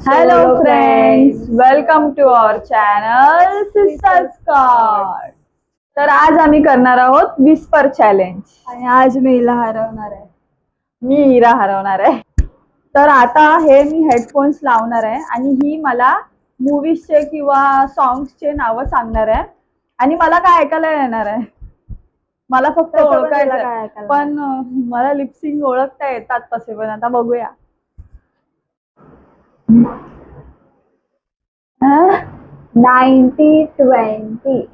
Hello friends, welcome to our channel Sisters Card. तर आज आम्ही करणार आहोत विस्पर चॅलेंज आणि आज मी हिला हरवणार आहे. मी हिरा हरवणार आहे. तर आता हे मी हेडफोन्स लावणार आहे आणि ही मला मूवीजचे किंवा सॉंग्सचे नावं सांगणार आहे आणि मला काय ऐकायला येणार आहे. मला फक्त तसं पण तुला ओळखायचं काय आहे. ऐकायला पण मला लिपसिंग ओळखता येतात तसे पण आता बघूया. 90-20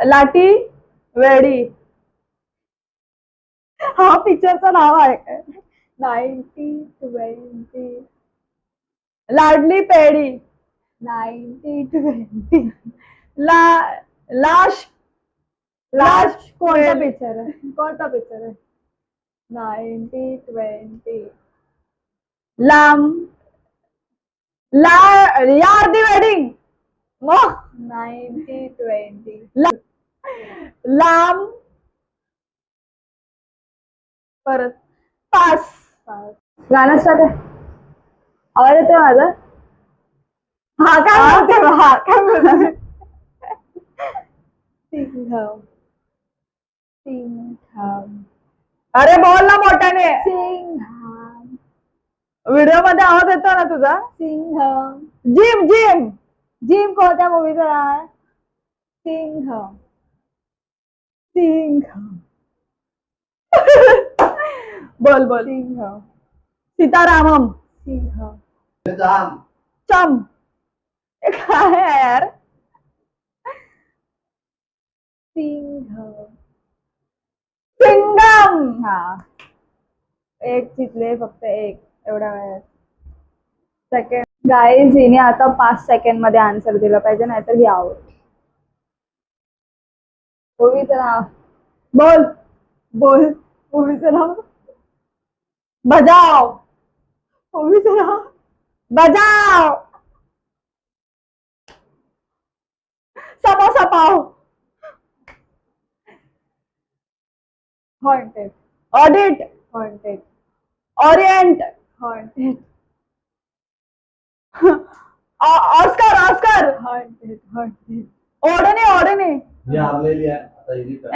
लाटी वेडी हा पिक्चरचं नाव आहे काय? 90-20 लाडली पेडी 90-20 ला लाश लाश कोणता वेल. पिक्चर आहे? कोणता पिक्चर आहे? 90-20 लांब यार दी वेडिंग मग 90-20 लांब परत पास गाणं स्टार्ट आहे. आवाज येतोय माझा? हा काय बोलते हा काय बोलते सिंघम सिंघम अरे बोल ना मोठ्याने. सिंघम व्हिडिओ मध्ये आवाज येतो ना तुझा. सिंघम जिम जिम जिम कोणत्या मूवीचा आहे? सिंघम सिंघम बोल बोल. सिंघम सीतारामम सिंघम चम काय आहे यार. सिंघम सिंगम हा एक चितले फक्त एक एवढा वेळ सेकंड गाईज हिने आता 5 सेकंड मध्ये आन्सर दिला पाहिजे नाहीतर ही आउट. मूवीचं नाव बोल बोल. मूवीचं नाव बजाव मूवीचं नाव बजाव samosa pav haunted audit haunted Orient haunted Oscar Oscar haunted haunted ओढणे ओढणे मी हारलेली आहे आता हिची टर्न.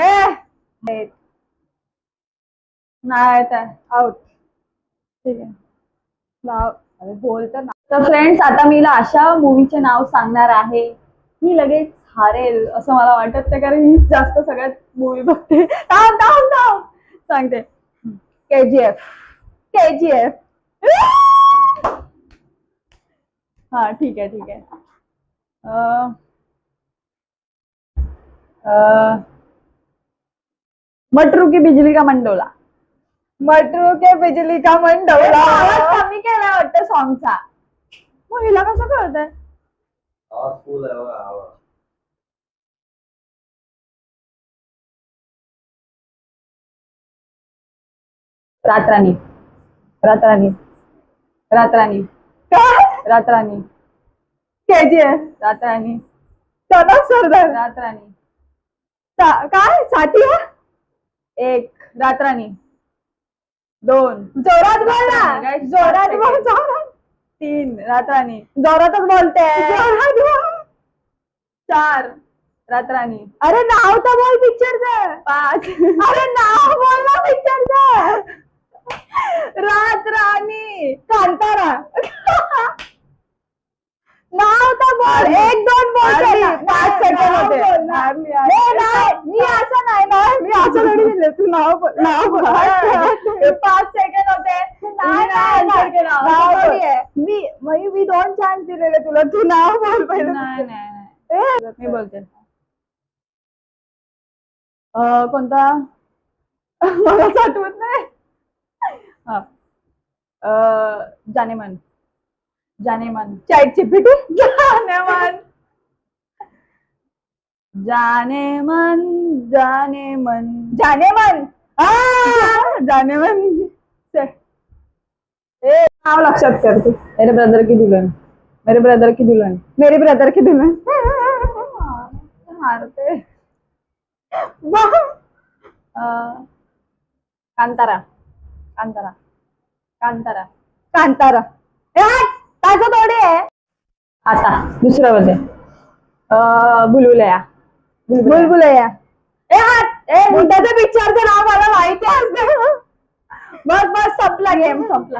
ए नाही तर आउट. ठीक आहे. नाव अरे बोल तर ना. तर फ्रेंड्स आता मी हिला अशा मूवीचे नाव सांगणार आहे ही लगेच हारेल असं मला वाटत नाही कारण ही जास्त सगळ्यात मूवी बघते. थांब थांब थांब सांगते. केजीएफ केजीएफ हा ठीक आहे ठीक आहे. मटरू की बिजली का मंडोला. मटरू के बिजली का मंडोला. आवाज कमी केला वाटतं सॉंगचा. मग हिला कसं कळतंय. आवाज फुल आहे बघा आवाज. रात्रानी रात्रानी रात्रानी रात्रानी केजीएफ रात्रानी सनम सरदार रात्रानी काय साठी एक रात्रानी दोन जोरात बोल ना. Guys, जोरात पाच बोल सेकंद. जोरात तीन रात्रानी जोरातच बोलते. जोरात बोल. चार रात्रानी अरे नाव तर बोल पिक्चरचं. पाच अरे नाव बोल ना पिक्चरचं. रात्रानी कांतारा नाव तर बोल. अरे, 1-2 बोलते अरे, ना. 5 सेकंद नाव होते. बोल ना. अरे, ए, नाही मी असं नाही ना. मी असं थोडी दिलं. तू नाव बोल. नाव बोल. हे 5 सेकंड होते. नाही नाही answer केलं. नाव असं थोडी आहे. मी 2 चान्स दिलेले तुला. तू नाव बोल पहिले. नाही नाही नाही. ए, मी बोलते. कोणता मला आठवत नाही. हा. जानेमन जानेमन चॅट जीपीटी जानेमन जानेमन जानेमन जानेमन जानेमन नाव लक्षात कर तू. मेरे ब्रदर की दुल्हन मेरे ब्रदर की दुल्हन मेरे ब्रदर की दुल्हन. मारते. कांतारा कांतारा कांतारा कांतारा त्याचं थोडी आहे. आता दुसरं मध्ये बुलबुलया. बुलबुलया. त्याच्या पिक्चरचं नाव मला माहिती असते. बस बस संपला गेम संपला.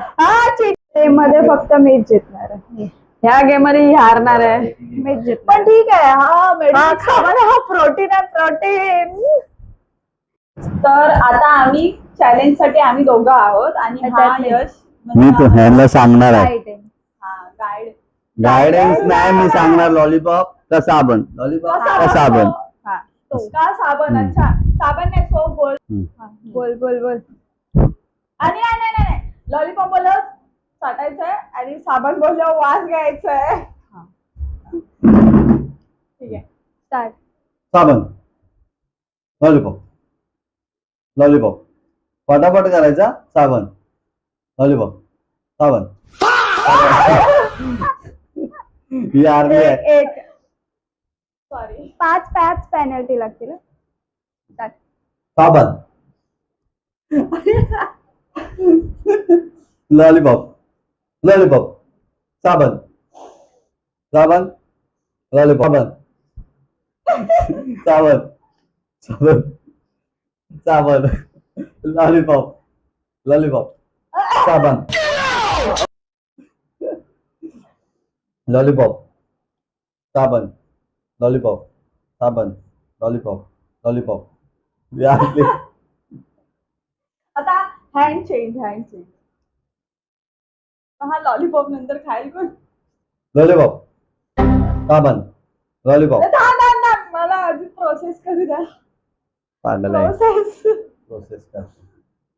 ते मध्ये फक्त मीच जिंकणार आहे. ह्या गेम मध्ये ही हारणार आहे. मीच जिंकणार. पण ठीक आहे. हा प्रोटीन आहे प्रोटीन. तर आता आम्ही चॅलेंज साठी आम्ही दोघं आहोत आणि हा यश मी ह्याला सांगणार आहे. Right आहे. गाईड. गायडन्स नाही मी सांगणार लॉलीपॉप का साबण. लॉलीपॉप का साबण. हा तो का साबण. अच्छा साबण नाही सोप बोल. बोल बोल बोल. आणि नाही लॉलीपॉप बोलल्यावर चाटायचंय आणि साबण बोलल्यावर वास घ्यायचंय. ठीक आहे स्टार्ट. साबण लॉलीपॉप लॉलीपॉप फटाफट करायचा. साबण लॉलीपॉप साबण. ही आर्मी आहे. एक सॉरी 5 पेनल्टी लागतील. स्टार्ट. साबण लॉलीपॉप लॉलीपॉप साबण साबण लॉलीपॉप साबण साबण साबण लॉलीपॉप लॉलीपॉप साबण लॉलीपॉप साबण लॉलीपॉप साबण लॉलीपॉप लॉलीपॉप. आता हँड चेंज. हा लॉलीपॉप नंतर खाईल कोण. लॉलीपॉप साबण लॉलीपॉप. थांब मला आधी प्रोसेस करू द्या. पागल आहे. प्रोसेस कर.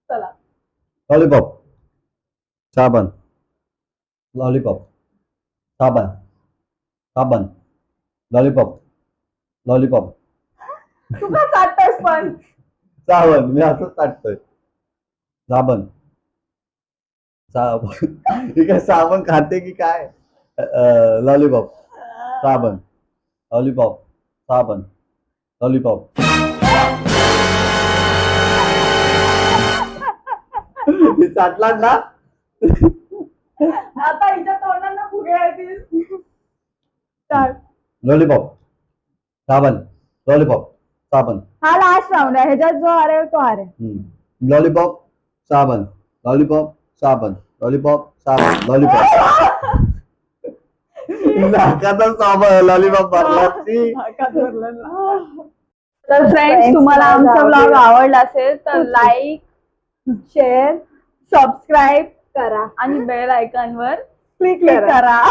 चला लॉलीपॉप साबण लॉलीपॉप साबण साबण लॉलीपॉप लॉलीपॉप तू का चाटतोस पण. साबण. मी असंच काढतोय. साबण साबण. ठीक आहे साबण खाते की काय. लॉलीपॉप साबण लॉलीपॉप साबण लॉलीपॉप. मी चाटला ना. आता हिच्या तोंडांना फुगे येतील. लॉलीपॉप साबण लॉलीपॉप साबण. हा लास्ट राऊंड आहे. ह्याच्यात जो हारेल तो हारेल. लॉलीपॉप साबण लॉलीपॉप साबण लॉलीपॉप साबण लॉलीपॉप. नाकाचा साबण लॉलीपॉप भरला ती. तर फ्रेंड्स तुम्हाला आमचा ब्लॉग आवडला असेल तर लाईक शेअर सबस्क्राईब करा आणि बेल आयकॉनवर क्लिक क्लिक करा.